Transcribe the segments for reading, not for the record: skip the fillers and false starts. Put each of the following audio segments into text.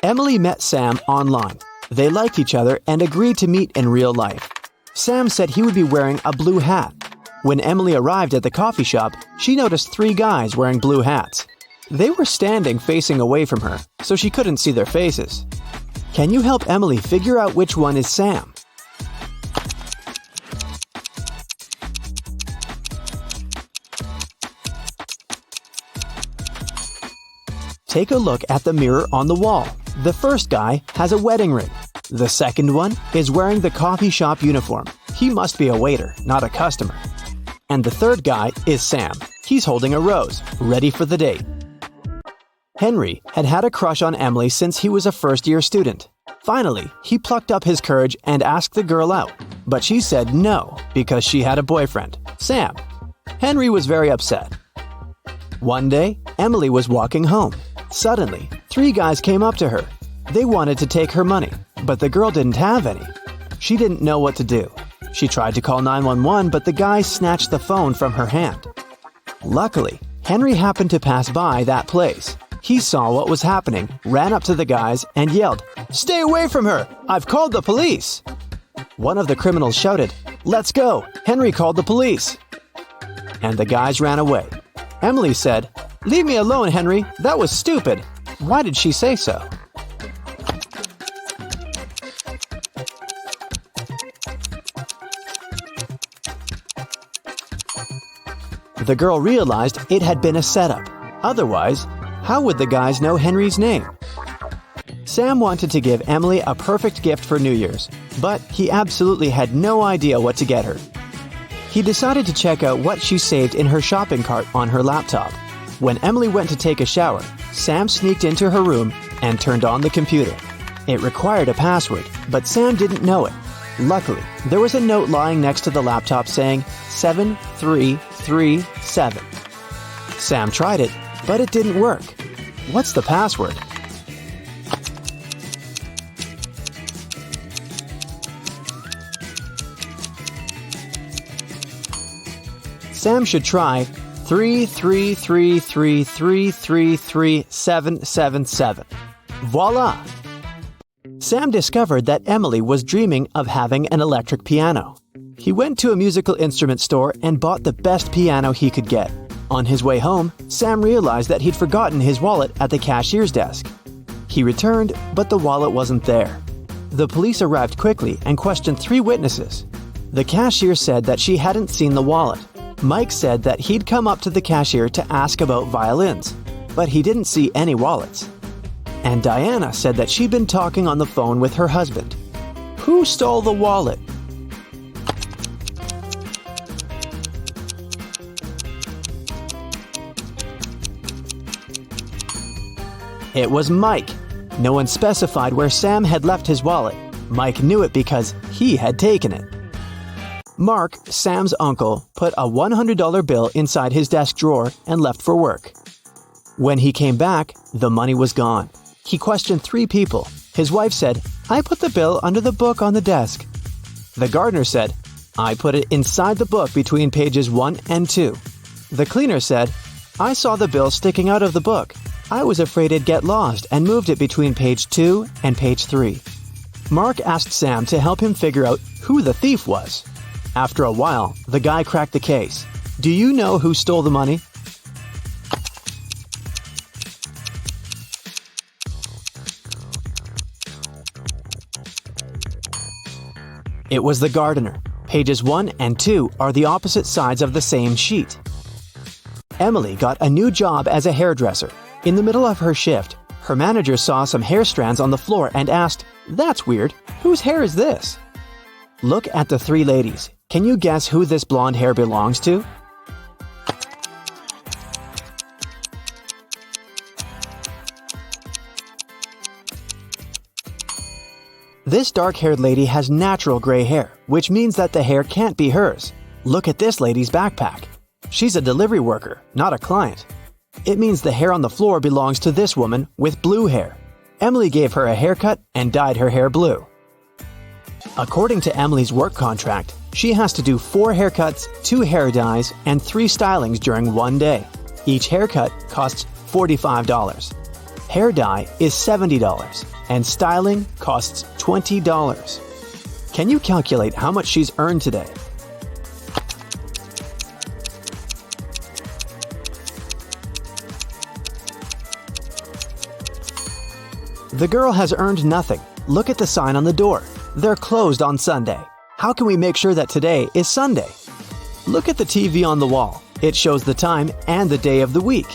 Emily met Sam online. They liked each other and agreed to meet in real life. Sam said he would be wearing a blue hat. When Emily arrived at the coffee shop, she noticed 3 guys wearing blue hats. They were standing facing away from her, so she couldn't see their faces. Can you help Emily figure out which one is Sam? Take a look at the mirror on the wall. The first guy has a wedding ring. The second one is wearing the coffee shop uniform. He must be a waiter, not a customer. And the third guy is Sam. He's holding a rose, ready for the date. Henry had had a crush on Emily since he was a first-year student. Finally, he plucked up his courage and asked the girl out, but she said no because she had a boyfriend, Sam. Henry was very upset. One day, Emily was walking home. Suddenly, 3 guys came up to her. They wanted to take her money, but the girl didn't have any. She didn't know what to do. She tried to call 911, but the guys snatched the phone from her hand. Luckily, Henry happened to pass by that place. He saw what was happening, ran up to the guys, and yelled, "Stay away from her! I've called the police!" One of the criminals shouted, "Let's go! Henry called the police!" And the guys ran away. Emily said, "Leave me alone, Henry. That was stupid. Why did she say so?" The girl realized it had been a setup. Otherwise, how would the guys know Henry's name? Sam wanted to give Emily a perfect gift for New Year's, but he absolutely had no idea what to get her. He decided to check out what she saved in her shopping cart on her laptop. When Emily went to take a shower, Sam sneaked into her room and turned on the computer. It required a password, but Sam didn't know it. Luckily, there was a note lying next to the laptop saying 7337. Sam tried it, but it didn't work. What's the password? Sam should try 33333333777. Voila! Sam discovered that Emily was dreaming of having an electric piano. He went to a musical instrument store and bought the best piano he could get. On his way home, Sam realized that he'd forgotten his wallet at the cashier's desk. He returned, but the wallet wasn't there. The police arrived quickly and questioned 3 witnesses. The cashier said that she hadn't seen the wallet. Mike said that he'd come up to the cashier to ask about violins, but he didn't see any wallets. And Diana said that she'd been talking on the phone with her husband. Who stole the wallet? It was Mike. No one specified where Sam had left his wallet. Mike knew it because he had taken it. Mark, Sam's uncle, put a $100 bill inside his desk drawer and left for work. When he came back, the money was gone. He questioned 3 people. His wife said, "I put the bill under the book on the desk." The gardener said, "I put it inside the book between pages 1 and 2. The cleaner said, "I saw the bill sticking out of the book. I was afraid it'd get lost and moved it between page 2 and page 3. Mark asked Sam to help him figure out who the thief was. After a while, the guy cracked the case. Do you know who stole the money? It was the gardener. Pages 1 and 2 are the opposite sides of the same sheet. Emily got a new job as a hairdresser. In the middle of her shift, her manager saw some hair strands on the floor and asked, "That's weird. Whose hair is this?" Look at the 3 ladies. Can you guess who this blonde hair belongs to? This dark-haired lady has natural gray hair, which means that the hair can't be hers. Look at this lady's backpack. She's a delivery worker, not a client. It means the hair on the floor belongs to this woman with blue hair. Emily gave her a haircut and dyed her hair blue. According to Emily's work contract, she has to do 4 haircuts, 2 hair dyes, and 3 stylings during one day. Each haircut costs $45. Hair dye is $70 and styling costs $20. Can you calculate how much she's earned today? The girl has earned nothing. Look at the sign on the door. They're closed on Sunday. How can we make sure that today is Sunday? Look at the TV on the wall. It shows the time and the day of the week.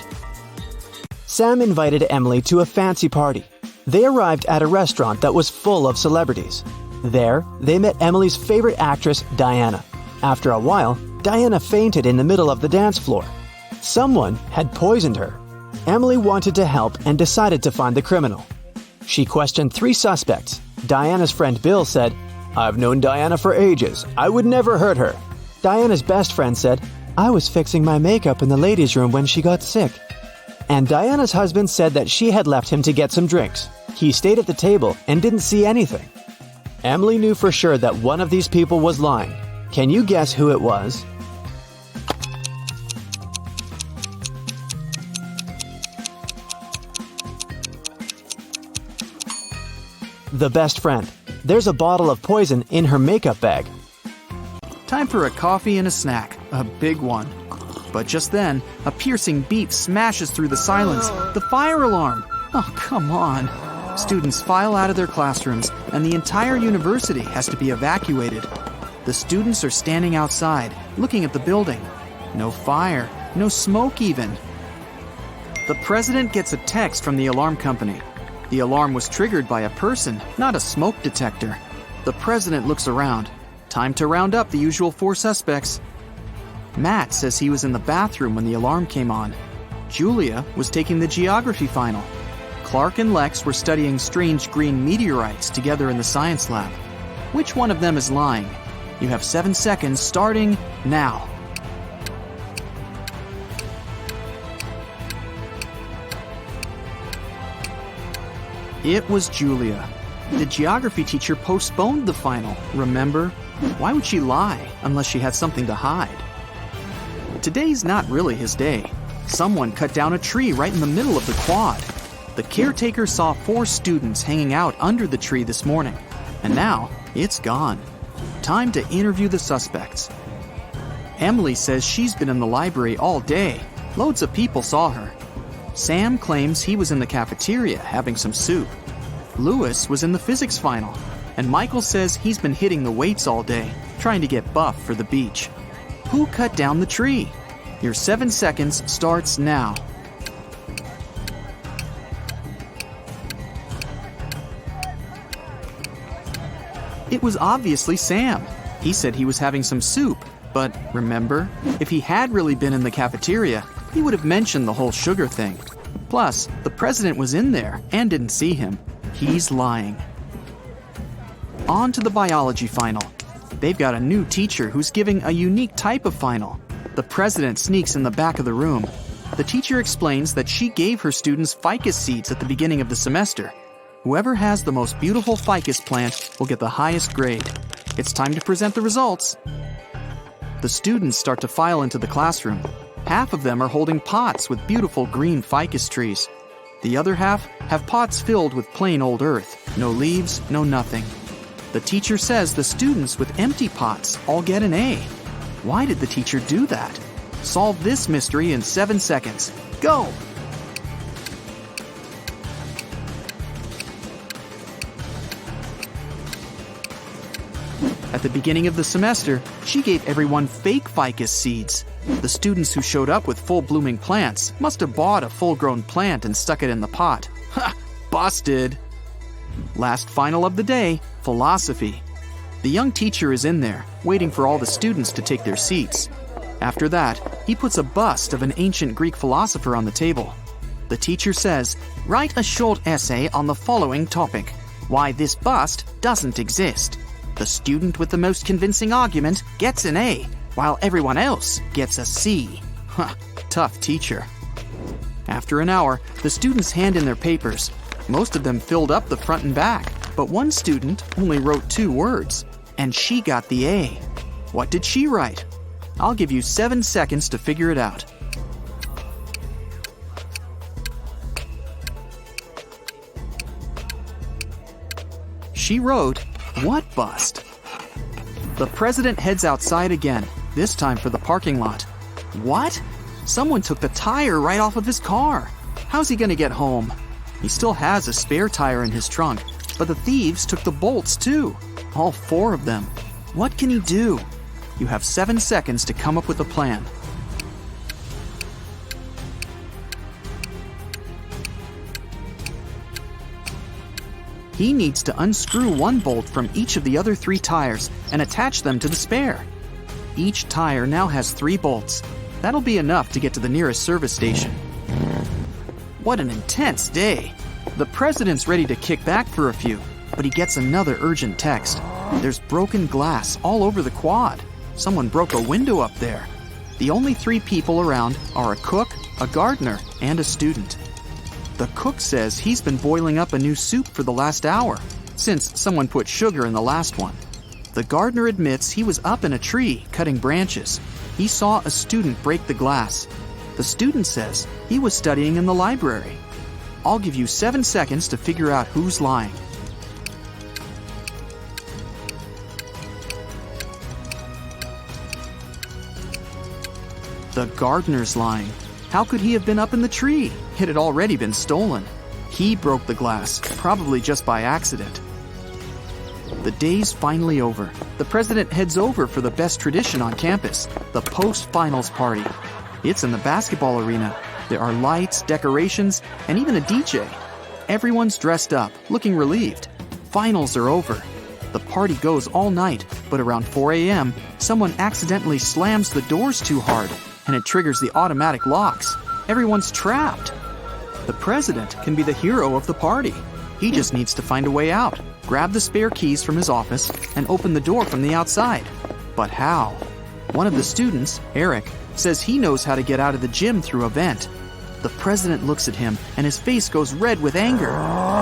Sam invited Emily to a fancy party. They arrived at a restaurant that was full of celebrities. There, they met Emily's favorite actress, Diana. After a while, Diana fainted in the middle of the dance floor. Someone had poisoned her. Emily wanted to help and decided to find the criminal. She questioned 3 suspects. Diana's friend Bill said, "I've known Diana for ages. I would never hurt her." Diana's best friend said, "I was fixing my makeup in the ladies' room when she got sick." And Diana's husband said that she had left him to get some drinks. He stayed at the table and didn't see anything. Emily knew for sure that one of these people was lying. Can you guess who it was? The best friend. There's a bottle of poison in her makeup bag. Time for a coffee and a snack, a big one. But just then, a piercing beep smashes through the silence. The fire alarm! Oh, come on. Students file out of their classrooms, and the entire university has to be evacuated. The students are standing outside, looking at the building. No fire, no smoke even. The president gets a text from the alarm company. The alarm was triggered by a person, not a smoke detector. The president looks around. Time to round up the usual 4 suspects. Matt says he was in the bathroom when the alarm came on. Julia was taking the geography final. Clark and Lex were studying strange green meteorites together in the science lab. Which one of them is lying? You have 7 seconds starting now. It was Julia. The geography teacher postponed the final, remember? Why would she lie unless she had something to hide? Today's not really his day. Someone cut down a tree right in the middle of the quad. The caretaker saw 4 students hanging out under the tree this morning, and now it's gone. Time to interview the suspects. Emily says she's been in the library all day. Loads of people saw her. Sam claims he was in the cafeteria having some soup. Lewis was in the physics final, and Michael says he's been hitting the weights all day, trying to get buff for the beach. Who cut down the tree? Your 7 seconds starts now. It was obviously Sam. He said he was having some soup, but remember, if he had really been in the cafeteria, he would have mentioned the whole sugar thing. Plus, the president was in there and didn't see him. He's lying. On to the biology final. They've got a new teacher who's giving a unique type of final. The president sneaks in the back of the room. The teacher explains that she gave her students ficus seeds at the beginning of the semester. Whoever has the most beautiful ficus plant will get the highest grade. It's time to present the results. The students start to file into the classroom. Half of them are holding pots with beautiful green ficus trees. The other half have pots filled with plain old earth. No leaves, no nothing. The teacher says the students with empty pots all get an A. Why did the teacher do that? Solve this mystery in 7 seconds. Go! At the beginning of the semester, she gave everyone fake ficus seeds. The students who showed up with full-blooming plants must have bought a full-grown plant and stuck it in the pot. Ha! Busted! Last final of the day, philosophy. The young teacher is in there, waiting for all the students to take their seats. After that, he puts a bust of an ancient Greek philosopher on the table. The teacher says, "Write a short essay on the following topic: why this bust doesn't exist." The student with the most convincing argument gets an A, while everyone else gets a C. Huh, tough teacher. After an hour, the students hand in their papers. Most of them filled up the front and back, but one student only wrote 2 words, and she got the A. What did she write? I'll give you 7 seconds to figure it out. She wrote, "What bust?" The president heads outside again, this time for the parking lot. What? Someone took the tire right off of his car. How's he gonna get home? He still has a spare tire in his trunk, but the thieves took the bolts too. All 4 of them. What can he do? You have 7 seconds to come up with a plan. He needs to unscrew 1 bolt from each of the other 3 tires and attach them to the spare. Each tire now has 3 bolts. That'll be enough to get to the nearest service station. What an intense day. The president's ready to kick back for a few, but he gets another urgent text. There's broken glass all over the quad. Someone broke a window up there. The only 3 people around are a cook, a gardener, and a student. The cook says he's been boiling up a new soup for the last hour, since someone put sugar in the last one. The gardener admits he was up in a tree cutting branches. He saw a student break the glass. The student says he was studying in the library. I'll give you 7 seconds to figure out who's lying. The gardener's lying. How could he have been up in the tree? It had already been stolen. He broke the glass, probably just by accident. The day's finally over. The president heads over for the best tradition on campus, the post-finals party. It's in the basketball arena. There are lights, decorations, and even a DJ. Everyone's dressed up, looking relieved. Finals are over. The party goes all night, but around 4 a.m., someone accidentally slams the doors too hard, and it triggers the automatic locks. Everyone's trapped. The president can be the hero of the party. He just needs to find a way out, grab the spare keys from his office, and open the door from the outside. But how? One of the students, Eric, says he knows how to get out of the gym through a vent. The president looks at him, and his face goes red with anger.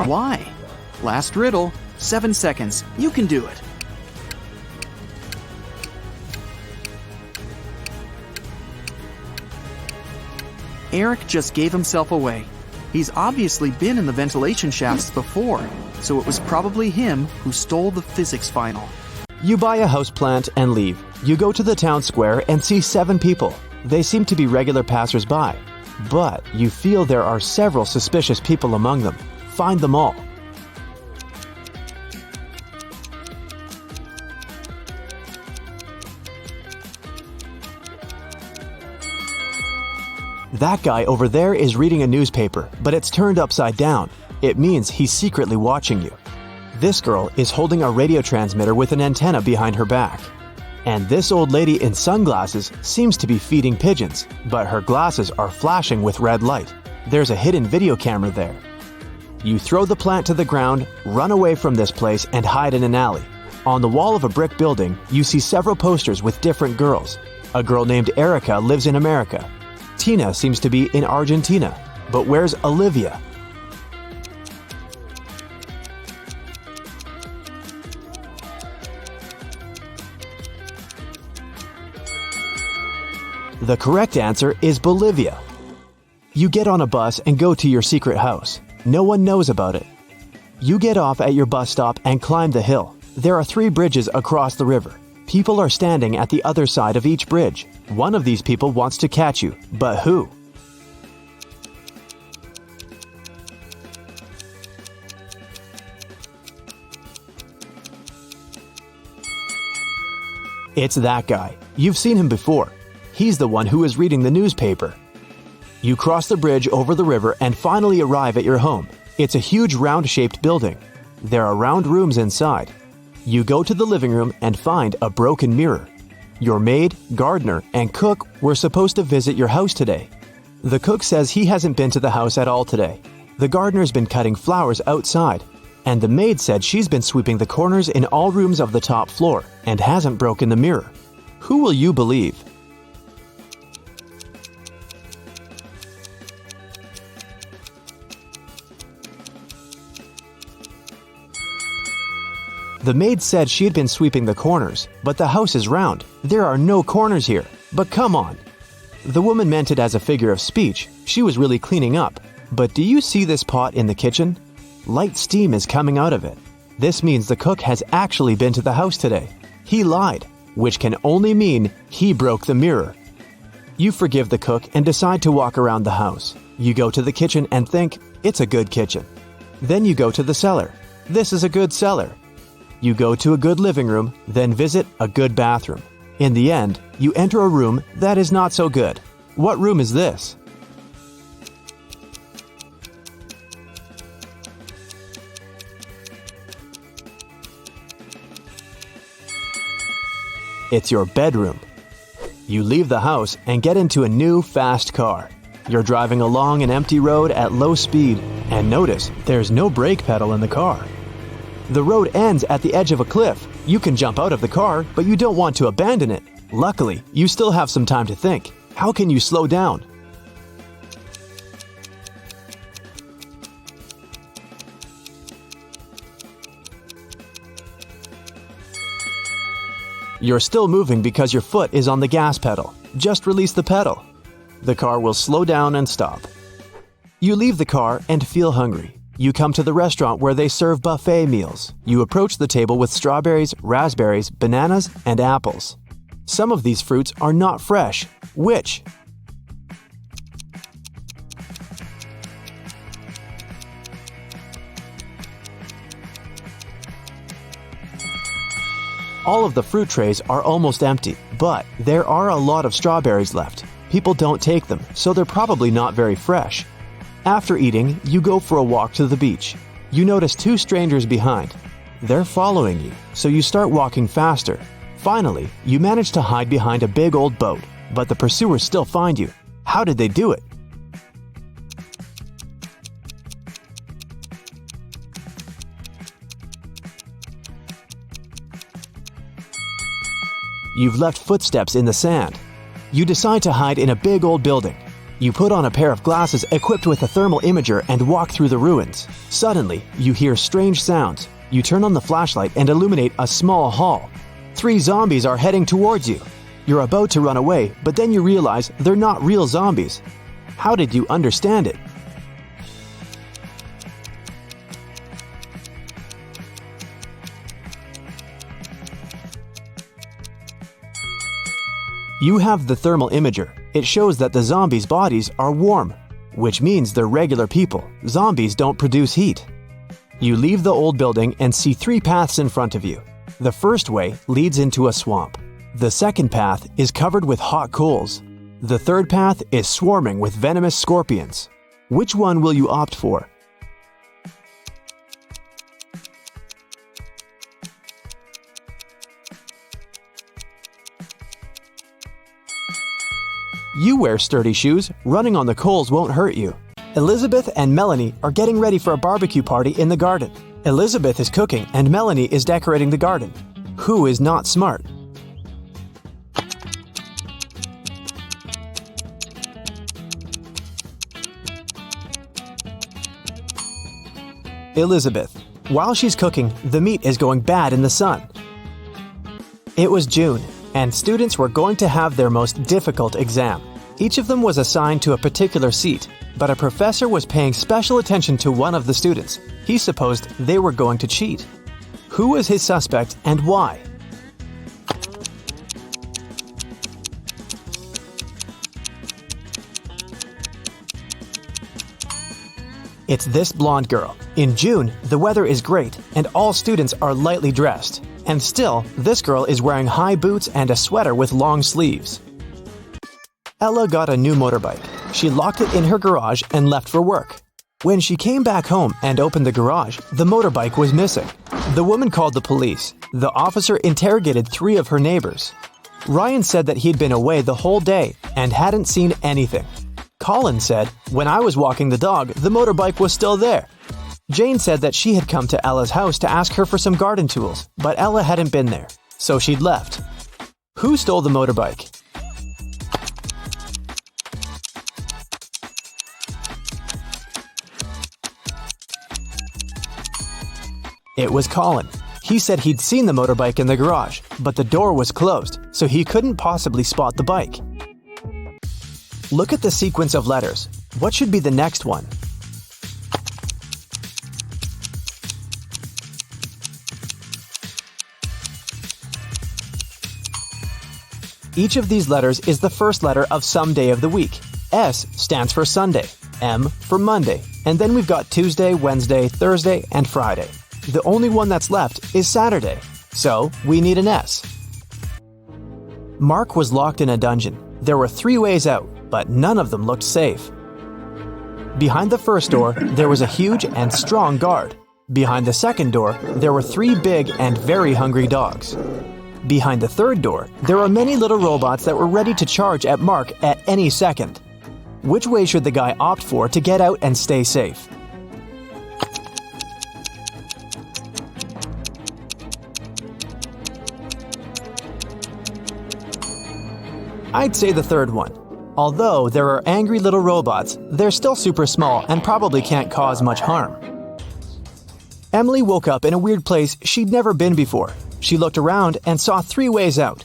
Why? Last riddle, 7 seconds. You can do it. Eric just gave himself away. He's obviously been in the ventilation shafts before, so it was probably him who stole the physics final. You buy a houseplant and leave. You go to the town square and see 7 people. They seem to be regular passers-by, but you feel there are several suspicious people among them. Find them all. That guy over there is reading a newspaper, but it's turned upside down. It means he's secretly watching you. This girl is holding a radio transmitter with an antenna behind her back. And this old lady in sunglasses seems to be feeding pigeons, but her glasses are flashing with red light. There's a hidden video camera there. You throw the plant to the ground, run away from this place, and hide in an alley. On the wall of a brick building, you see several posters with different girls. A girl named Erica lives in America. Tina seems to be in Argentina, but where's Olivia? The correct answer is Bolivia. You get on a bus and go to your secret house. No one knows about it. You get off at your bus stop and climb the hill. There are 3 bridges across the river. People are standing at the other side of each bridge. One of these people wants to catch you, but who? It's that guy. You've seen him before. He's the one who is reading the newspaper. You cross the bridge over the river and finally arrive at your home. It's a huge round-shaped building. There are round rooms inside. You go to the living room and find a broken mirror. Your maid, gardener, and cook were supposed to visit your house today. The cook says he hasn't been to the house at all today. The gardener's been cutting flowers outside, and the maid said she's been sweeping the corners in all rooms of the top floor and hasn't broken the mirror. Who will you believe? The maid said she had been sweeping the corners, but the house is round. There are no corners here. But come on. The woman meant it as a figure of speech. She was really cleaning up. But do you see this pot in the kitchen? Light steam is coming out of it. This means the cook has actually been to the house today. He lied, which can only mean he broke the mirror. You forgive the cook and decide to walk around the house. You go to the kitchen and think, it's a good kitchen. Then you go to the cellar. This is a good cellar. You go to a good living room, then visit a good bathroom. In the end, you enter a room that is not so good. What room is this? It's your bedroom. You leave the house and get into a new fast car. You're driving along an empty road at low speed and notice there's no brake pedal in the car. The road ends at the edge of a cliff. You can jump out of the car, but you don't want to abandon it. Luckily, you still have some time to think. How can you slow down? You're still moving because your foot is on the gas pedal. Just release the pedal. The car will slow down and stop. You leave the car and feel hungry. You come to the restaurant where they serve buffet meals. You approach the table with strawberries, raspberries, bananas, and apples. Some of these fruits are not fresh. Which? All of the fruit trays are almost empty, but there are a lot of strawberries left. People don't take them, so they're probably not very fresh. After eating, you go for a walk to the beach. You notice two strangers behind. They're following you, so you start walking faster. Finally, you manage to hide behind a big old boat, but the pursuers still find you. How did they do it? You've left footsteps in the sand. You decide to hide in a big old building. You put on a pair of glasses equipped with a thermal imager and walk through the ruins. Suddenly, you hear strange sounds. You turn on the flashlight and illuminate a small hall. 3 zombies are heading towards you. You're about to run away, but then you realize they're not real zombies. How did you understand it? You have the thermal imager. It shows that the zombies' bodies are warm, which means they're regular people. Zombies don't produce heat. You leave the old building and see 3 paths in front of you. The first way leads into a swamp. The second path is covered with hot coals. The third path is swarming with venomous scorpions. Which one will you opt for? You wear sturdy shoes. Running on the coals won't hurt you. Elizabeth and Melanie are getting ready for a barbecue party in the garden. Elizabeth is cooking and Melanie is decorating the garden. Who is not smart? Elizabeth. While she's cooking, the meat is going bad in the sun. It was June, and students were going to have their most difficult exam. Each of them was assigned to a particular seat, but a professor was paying special attention to one of the students. He supposed they were going to cheat. Who was his suspect and why? It's this blonde girl. In June, the weather is great and all students are lightly dressed. And still, this girl is wearing high boots and a sweater with long sleeves. Ella got a new motorbike. She locked it in her garage and left for work. When she came back home and opened the garage, the motorbike was missing. The woman called the police. The officer interrogated 3 of her neighbors. Ryan said that he'd been away the whole day and hadn't seen anything. Colin said, "When I was walking the dog, the motorbike was still there." Jane said that she had come to Ella's house to ask her for some garden tools, but Ella hadn't been there, so she'd left. Who stole the motorbike? It was Colin. He said he'd seen the motorbike in the garage, but the door was closed, so he couldn't possibly spot the bike. Look at the sequence of letters. What should be the next one? Each of these letters is the first letter of some day of the week. S stands for Sunday, M for Monday, and then we've got Tuesday, Wednesday, Thursday, and Friday. The only one that's left is Saturday, so we need an S. Mark was locked in a dungeon. There were 3 ways out, but none of them looked safe. Behind the first door, there was a huge and strong guard. Behind the second door, there were 3 big and very hungry dogs. Behind the third door, there were many little robots that were ready to charge at Mark at any second. Which way should the guy opt for to get out and stay safe? I'd say the third one. Although there are angry little robots, they're still super small and probably can't cause much harm. Emily woke up in a weird place she'd never been before. She looked around and saw 3 ways out.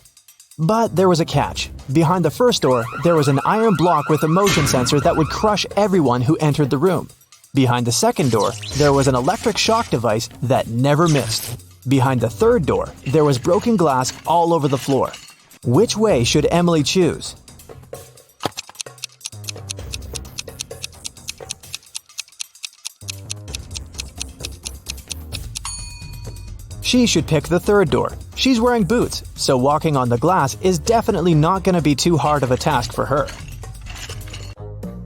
But there was a catch. Behind the first door, there was an iron block with a motion sensor that would crush everyone who entered the room. Behind the second door, there was an electric shock device that never missed. Behind the third door, there was broken glass all over the floor. Which way should Emily choose? She should pick the third door. She's wearing boots, so walking on the glass is definitely not going to be too hard of a task for her.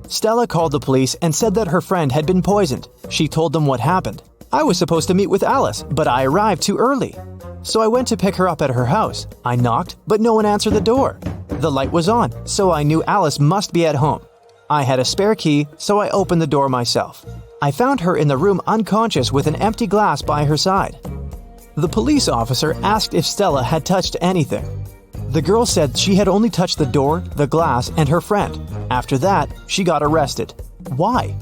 Stella called the police and said that her friend had been poisoned. She told them what happened. I was supposed to meet with Alice, but I arrived too early. So I went to pick her up at her house. I knocked, but no one answered the door. The light was on, so I knew Alice must be at home. I had a spare key, so I opened the door myself. I found her in the room unconscious with an empty glass by her side. The police officer asked if Stella had touched anything. The girl said she had only touched the door, the glass, and her friend. After that, she got arrested. Why?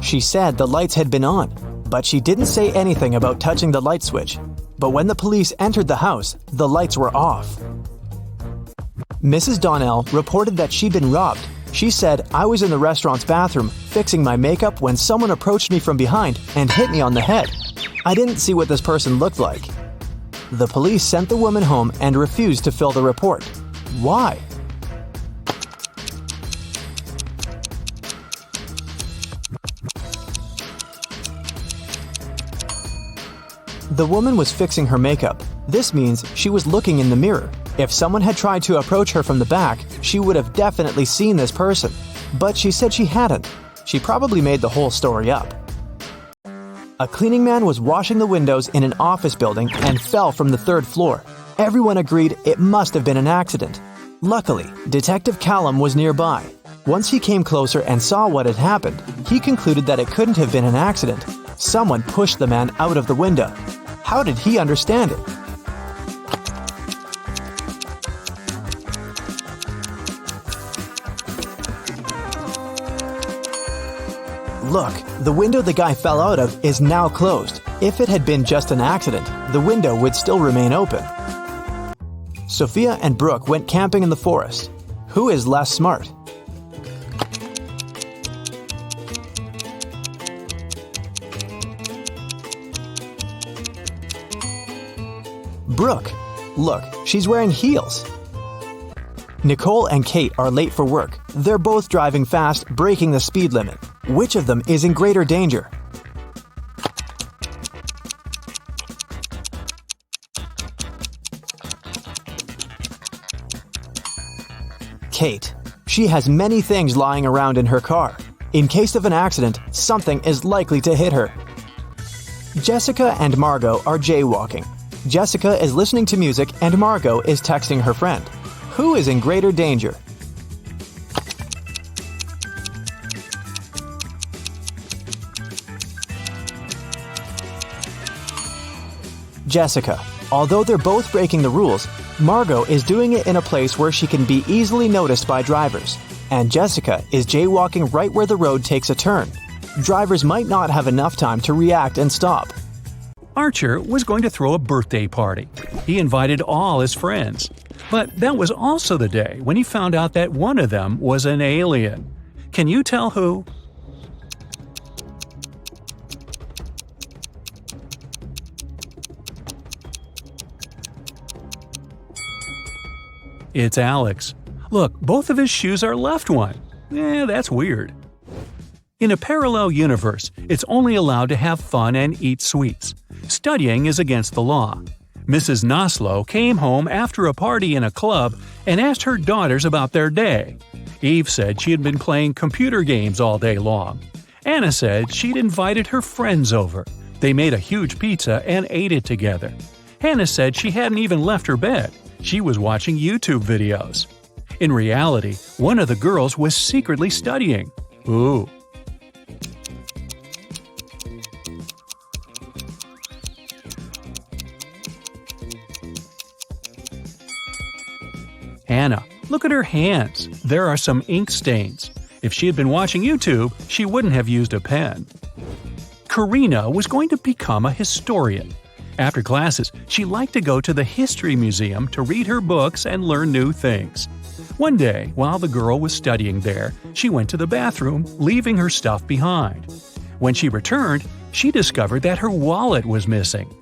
She said the lights had been on, but she didn't say anything about touching the light switch. But when the police entered the house, the lights were off. Mrs. Donnell reported that she'd been robbed. She said, "I was in the restaurant's bathroom fixing my makeup when someone approached me from behind and hit me on the head. I didn't see what this person looked like." The police sent the woman home and refused to fill the report. Why? The woman was fixing her makeup. This means she was looking in the mirror. If someone had tried to approach her from the back, she would have definitely seen this person. But she said she hadn't. She probably made the whole story up. A cleaning man was washing the windows in an office building and fell from the 3rd floor. Everyone agreed it must have been an accident. Luckily, Detective Callum was nearby. Once he came closer and saw what had happened, he concluded that it couldn't have been an accident. Someone pushed the man out of the window. How did he understand it? Look, the window the guy fell out of is now closed. If it had been just an accident, the window would still remain open. Sophia and Brooke went camping in the forest. Who is less smart? Brooke. Look, she's wearing heels. Nicole and Kate are late for work. They're both driving fast, breaking the speed limit. Which of them is in greater danger? Kate. She has many things lying around in her car. In case of an accident, something is likely to hit her. Jessica and Margot are jaywalking. Jessica is listening to music and Margot is texting her friend. Who is in greater danger? Jessica. Although they're both breaking the rules, Margot is doing it in a place where she can be easily noticed by drivers, and Jessica is jaywalking right where the road takes a turn. Drivers might not have enough time to react and stop. Archer was going to throw a birthday party. He invited all his friends. But that was also the day when he found out that one of them was an alien. Can you tell who? It's Alex. Look, both of his shoes are left one. That's weird. In a parallel universe, it's only allowed to have fun and eat sweets. Studying is against the law. Mrs. Noslow came home after a party in a club and asked her daughters about their day. Eve said she had been playing computer games all day long. Anna said she'd invited her friends over. They made a huge pizza and ate it together. Hannah said she hadn't even left her bed. She was watching YouTube videos. In reality, one of the girls was secretly studying. Ooh. Hannah, look at her hands. There are some ink stains. If she had been watching YouTube, she wouldn't have used a pen. Karina was going to become a historian. After classes, she liked to go to the History Museum to read her books and learn new things. One day, while the girl was studying there, she went to the bathroom, leaving her stuff behind. When she returned, she discovered that her wallet was missing.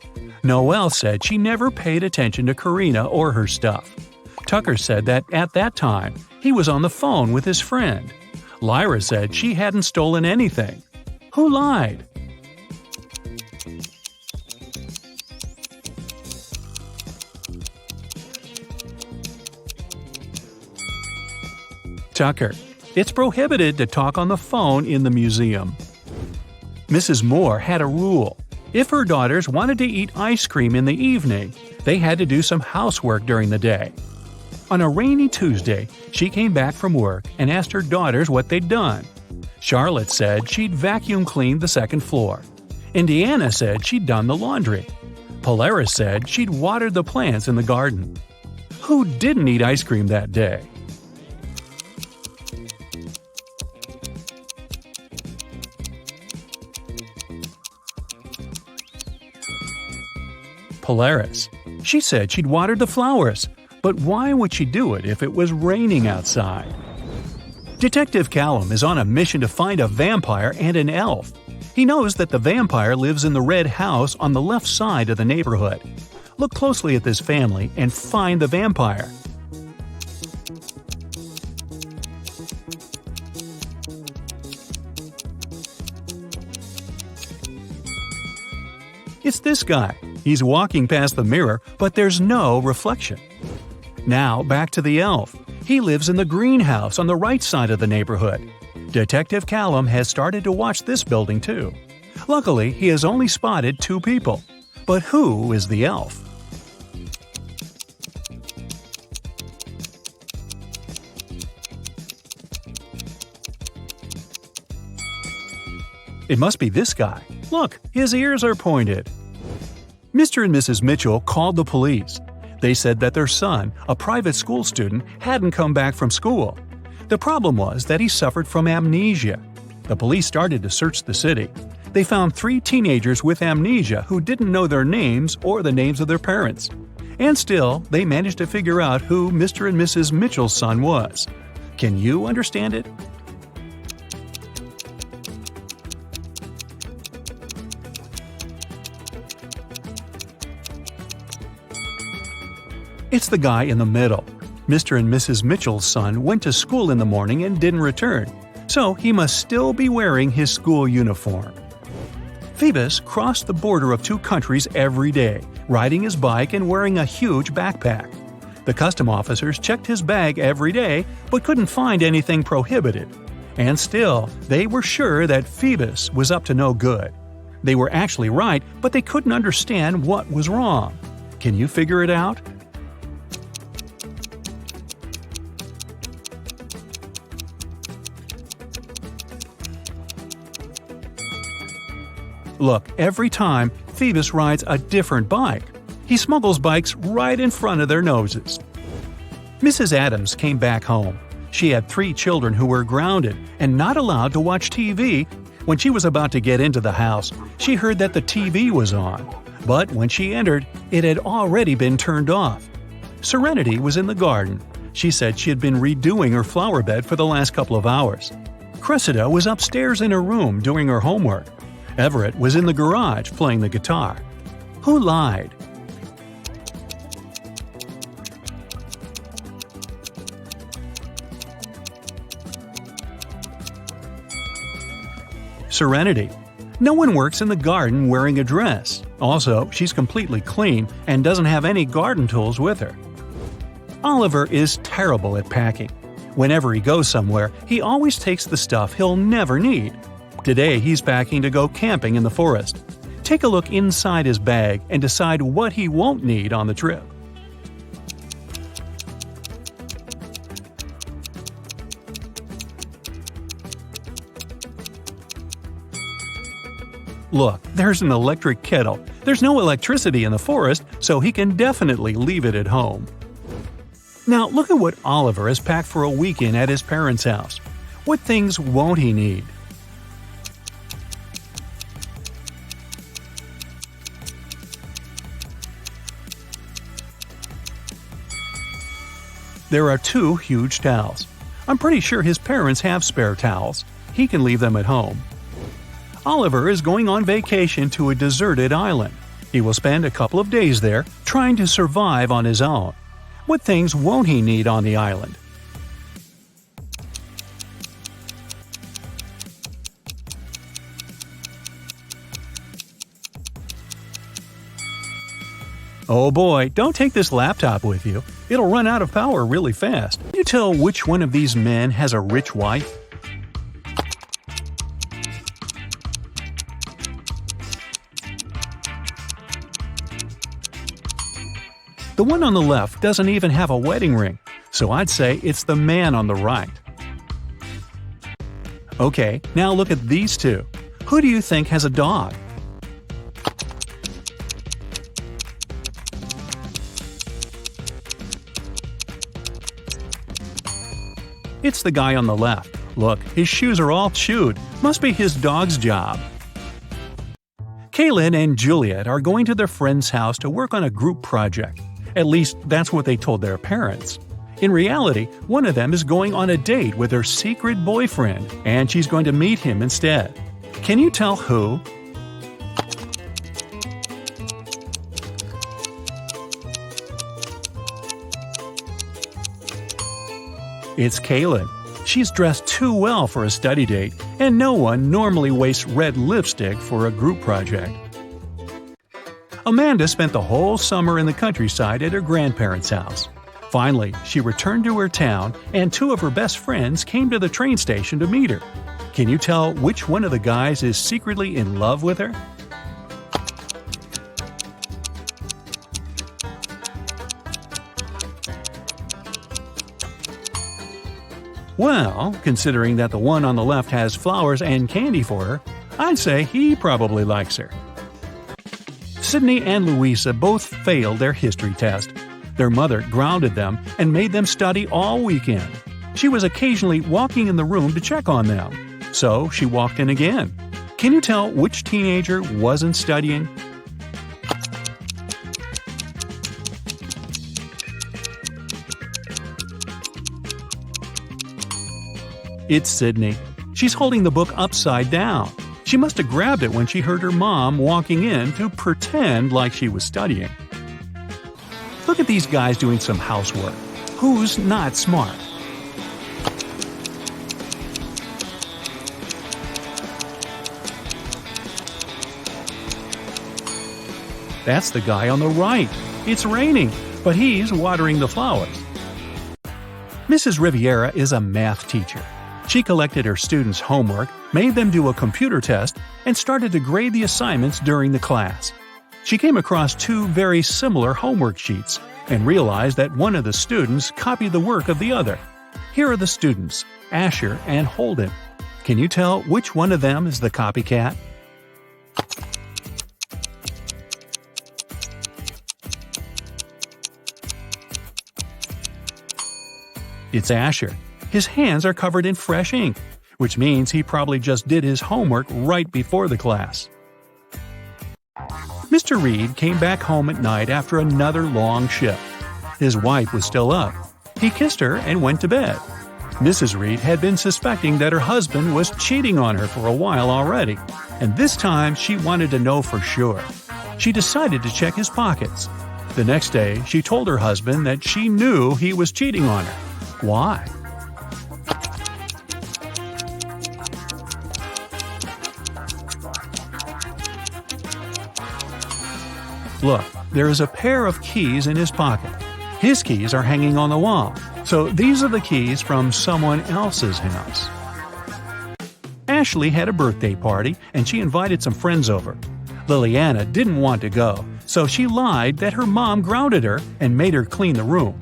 Noelle said she never paid attention to Karina or her stuff. Tucker said that at that time, he was on the phone with his friend. Lyra said she hadn't stolen anything. Who lied? Tucker. It's prohibited to talk on the phone in the museum. Mrs. Moore had a rule. If her daughters wanted to eat ice cream in the evening, they had to do some housework during the day. On a rainy Tuesday, she came back from work and asked her daughters what they'd done. Charlotte said she'd vacuum cleaned the second floor. Indiana said she'd done the laundry. Polaris said she'd watered the plants in the garden. Who didn't eat ice cream that day? Polaris. She said she'd watered the flowers. But why would she do it if it was raining outside? Detective Callum is on a mission to find a vampire and an elf. He knows that the vampire lives in the red house on the left side of the neighborhood. Look closely at this family and find the vampire. It's this guy. He's walking past the mirror, but there's no reflection. Now, back to the elf. He lives in the greenhouse on the right side of the neighborhood. Detective Callum has started to watch this building too. Luckily, he has only spotted 2 people. But who is the elf? It must be this guy. Look, his ears are pointed. Mr. and Mrs. Mitchell called the police. They said that their son, a private school student, hadn't come back from school. The problem was that he suffered from amnesia. The police started to search the city. They found 3 teenagers with amnesia who didn't know their names or the names of their parents. And still, they managed to figure out who Mr. and Mrs. Mitchell's son was. Can you understand it? It's the guy in the middle. Mr. and Mrs. Mitchell's son went to school in the morning and didn't return, so he must still be wearing his school uniform. Phoebus crossed the border of 2 countries every day, riding his bike and wearing a huge backpack. The custom officers checked his bag every day but couldn't find anything prohibited. And still, they were sure that Phoebus was up to no good. They were actually right, but they couldn't understand what was wrong. Can you figure it out? Look, every time, Phoebus rides a different bike. He smuggles bikes right in front of their noses. Mrs. Adams came back home. She had 3 children who were grounded and not allowed to watch TV. When she was about to get into the house, she heard that the TV was on. But when she entered, it had already been turned off. Serenity was in the garden. She said she had been redoing her flower bed for the last couple of hours. Cressida was upstairs in her room doing her homework. Everett was in the garage playing the guitar. Who lied? Serenity. No one works in the garden wearing a dress. Also, she's completely clean and doesn't have any garden tools with her. Oliver is terrible at packing. Whenever he goes somewhere, he always takes the stuff he'll never need. Today, he's packing to go camping in the forest. Take a look inside his bag and decide what he won't need on the trip. Look, there's an electric kettle. There's no electricity in the forest, so he can definitely leave it at home. Now look at what Oliver has packed for a weekend at his parents' house. What things won't he need? There are 2 huge towels. I'm pretty sure his parents have spare towels. He can leave them at home. Oliver is going on vacation to a deserted island. He will spend a couple of days there, trying to survive on his own. What things won't he need on the island? Oh boy, don't take this laptop with you. It'll run out of power really fast. Can you tell which one of these men has a rich wife? The one on the left doesn't even have a wedding ring, so I'd say it's the man on the right. Okay, now look at these 2. Who do you think has a dog? It's the guy on the left. Look, his shoes are all chewed. Must be his dog's job. Kaylin and Juliet are going to their friend's house to work on a group project. At least, that's what they told their parents. In reality, one of them is going on a date with her secret boyfriend, and she's going to meet him instead. Can you tell who? It's Kaylin. She's dressed too well for a study date, and no one normally wastes red lipstick for a group project. Amanda spent the whole summer in the countryside at her grandparents' house. Finally, she returned to her town, and 2 of her best friends came to the train station to meet her. Can you tell which one of the guys is secretly in love with her? Well, considering that the one on the left has flowers and candy for her, I'd say he probably likes her. Sydney and Louisa both failed their history test. Their mother grounded them and made them study all weekend. She was occasionally walking in the room to check on them, so she walked in again. Can you tell which teenager wasn't studying? It's Sydney. She's holding the book upside down. She must have grabbed it when she heard her mom walking in to pretend like she was studying. Look at these guys doing some housework. Who's not smart? That's the guy on the right. It's raining, but he's watering the flowers. Mrs. Riviera is a math teacher. She collected her students' homework, made them do a computer test, and started to grade the assignments during the class. She came across 2 very similar homework sheets and realized that one of the students copied the work of the other. Here are the students, Asher and Holden. Can you tell which one of them is the copycat? It's Asher. His hands are covered in fresh ink, which means he probably just did his homework right before the class. Mr. Reed came back home at night after another long shift. His wife was still up. He kissed her and went to bed. Mrs. Reed had been suspecting that her husband was cheating on her for a while already, and this time she wanted to know for sure. She decided to check his pockets. The next day, she told her husband that she knew he was cheating on her. Why? Look, there is a pair of keys in his pocket. His keys are hanging on the wall, so these are the keys from someone else's house. Ashley had a birthday party and she invited some friends over. Liliana didn't want to go, so she lied that her mom grounded her and made her clean the room.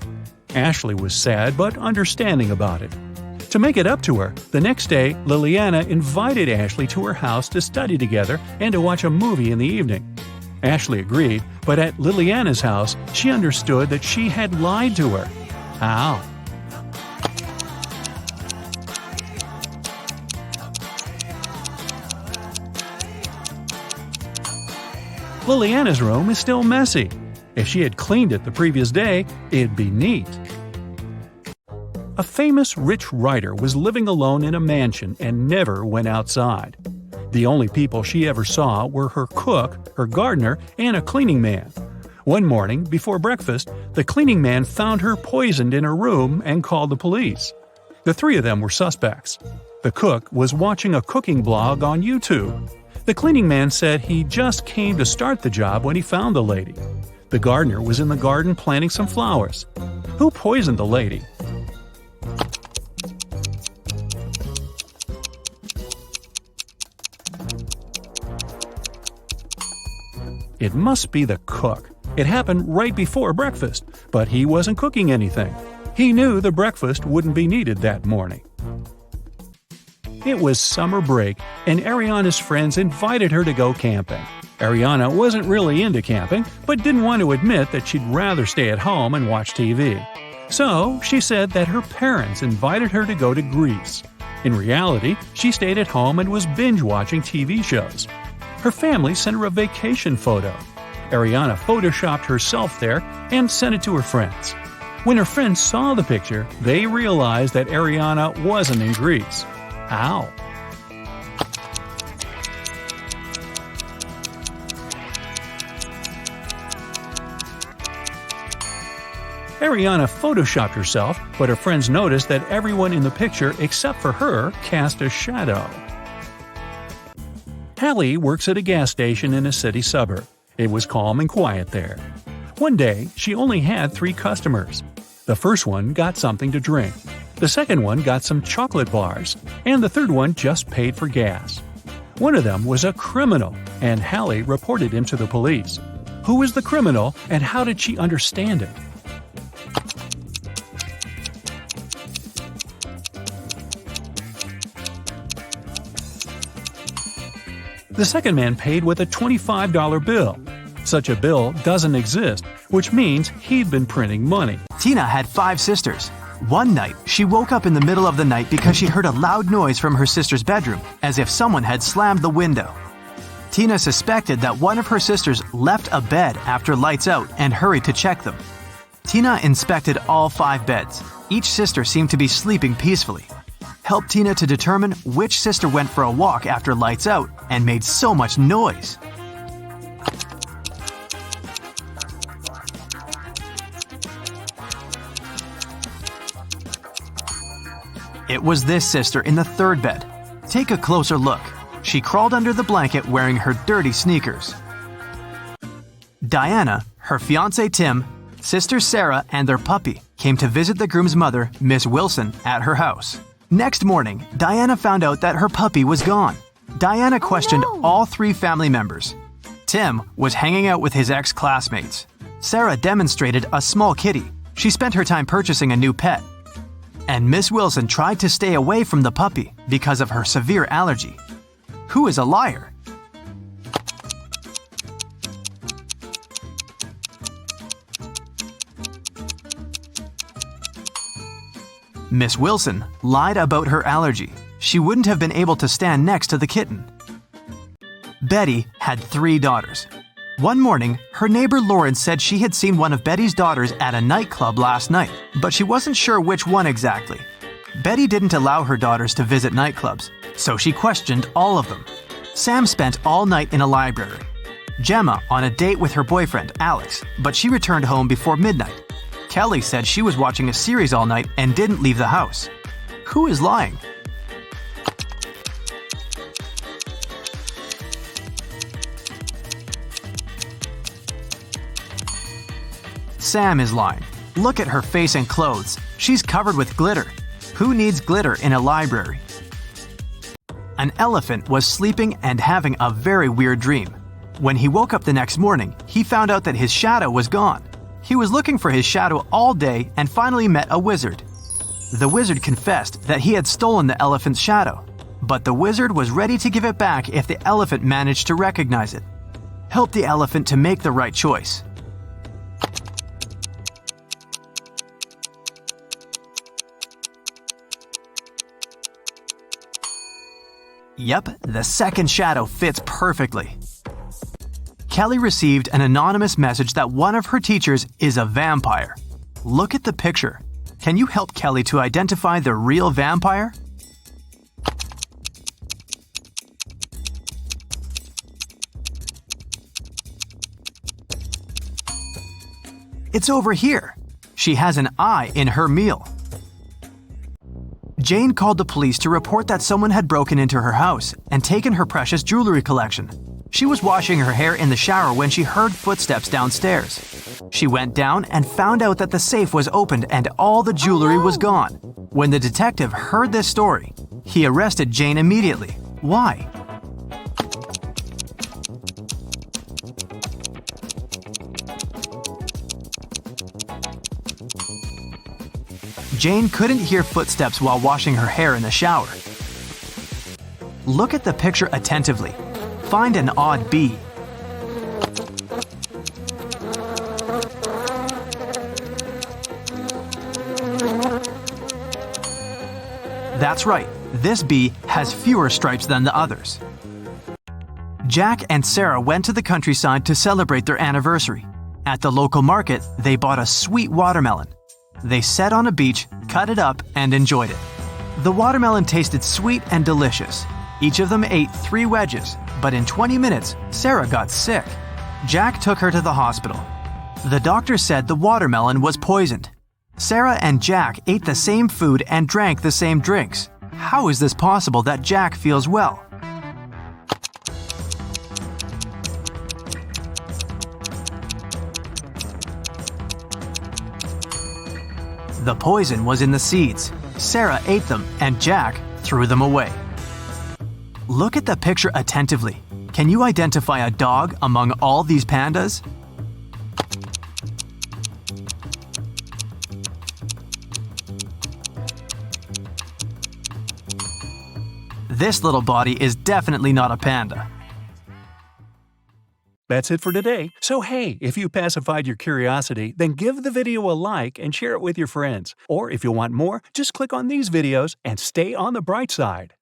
Ashley was sad but understanding about it. To make it up to her, the next day Liliana invited Ashley to her house to study together and to watch a movie in the evening. Ashley agreed, but at Liliana's house, she understood that she had lied to her. How? Liliana's room is still messy. If she had cleaned it the previous day, it'd be neat. A famous rich writer was living alone in a mansion and never went outside. The only people she ever saw were her cook, her gardener, and a cleaning man. One morning, before breakfast, the cleaning man found her poisoned in her room and called the police. The three of them were suspects. The cook was watching a cooking blog on YouTube. The cleaning man said he just came to start the job when he found the lady. The gardener was in the garden planting some flowers. Who poisoned the lady? It must be the cook. It happened right before breakfast, but he wasn't cooking anything. He knew the breakfast wouldn't be needed that morning. It was summer break, and Ariana's friends invited her to go camping. Ariana wasn't really into camping, but didn't want to admit that she'd rather stay at home and watch TV. So she said that her parents invited her to go to Greece. In reality, she stayed at home and was binge-watching TV shows. Her family sent her a vacation photo. Ariana photoshopped herself there and sent it to her friends. When her friends saw the picture, they realized that Ariana wasn't in Greece. How? Ariana photoshopped herself, but her friends noticed that everyone in the picture except for her cast a shadow. Hallie works at a gas station in a city suburb. It was calm and quiet there. One day, she only had 3 customers. The first one got something to drink. The second one got some chocolate bars, and the third one just paid for gas. One of them was a criminal, and Hallie reported him to the police. Who was the criminal, and how did she understand it? The second man paid with a $25 bill. Such a bill doesn't exist, which means he'd been printing money. Tina had 5 sisters. One night, she woke up in the middle of the night because she heard a loud noise from her sister's bedroom, as if someone had slammed the window. Tina suspected that one of her sisters left a bed after lights out and hurried to check them. Tina inspected all 5 beds. Each sister seemed to be sleeping peacefully. Helped Tina to determine which sister went for a walk after lights out and made so much noise. It was this sister in the 3rd bed. Take a closer look. She crawled under the blanket wearing her dirty sneakers. Diana, her fiancé Tim, sister Sarah, and their puppy came to visit the groom's mother, Miss Wilson, at her house. Next morning, Diana found out that her puppy was gone. Diana questioned all 3 family members. Tim was hanging out with his ex-classmates. Sarah demonstrated a small kitty. She spent her time purchasing a new pet. And Miss Wilson tried to stay away from the puppy because of her severe allergy. Who is a liar? Miss Wilson lied about her allergy. She wouldn't have been able to stand next to the kitten. Betty had 3 daughters. One morning, her neighbor Lauren said she had seen one of Betty's daughters at a nightclub last night, but she wasn't sure which one exactly. Betty didn't allow her daughters to visit nightclubs, so she questioned all of them. Sam spent all night in a library. Gemma on a date with her boyfriend, Alex, but she returned home before midnight. Kelly said she was watching a series all night and didn't leave the house. Who is lying? Sam is lying. Look at her face and clothes. She's covered with glitter. Who needs glitter in a library? An elephant was sleeping and having a very weird dream. When he woke up the next morning, he found out that his shadow was gone. He was looking for his shadow all day and finally met a wizard. The wizard confessed that he had stolen the elephant's shadow, but the wizard was ready to give it back if the elephant managed to recognize it. Help the elephant to make the right choice. Yep, the second shadow fits perfectly. Kelly received an anonymous message that one of her teachers is a vampire. Look at the picture. Can you help Kelly to identify the real vampire? It's over here. She has an eye in her meal. Jane called the police to report that someone had broken into her house and taken her precious jewelry collection. She was washing her hair in the shower when she heard footsteps downstairs. She went down and found out that the safe was opened and all the jewelry was gone. When the detective heard this story, he arrested Jane immediately. Why? Jane couldn't hear footsteps while washing her hair in the shower. Look at the picture attentively. Find an odd bee. That's right, this bee has fewer stripes than the others. Jack and Sarah went to the countryside to celebrate their anniversary. At the local market, they bought a sweet watermelon. They sat on a beach, cut it up, and enjoyed it. The watermelon tasted sweet and delicious. Each of them ate 3 wedges, but in 20 minutes, Sarah got sick. Jack took her to the hospital. The doctor said the watermelon was poisoned. Sarah and Jack ate the same food and drank the same drinks. How is this possible that Jack feels well? The poison was in the seeds. Sarah ate them and Jack threw them away. Look at the picture attentively. Can you identify a dog among all these pandas? This little body is definitely not a panda. That's it for today. So hey, if you pacified your curiosity, then give the video a like and share it with your friends. Or if you want more, just click on these videos and stay on the bright side.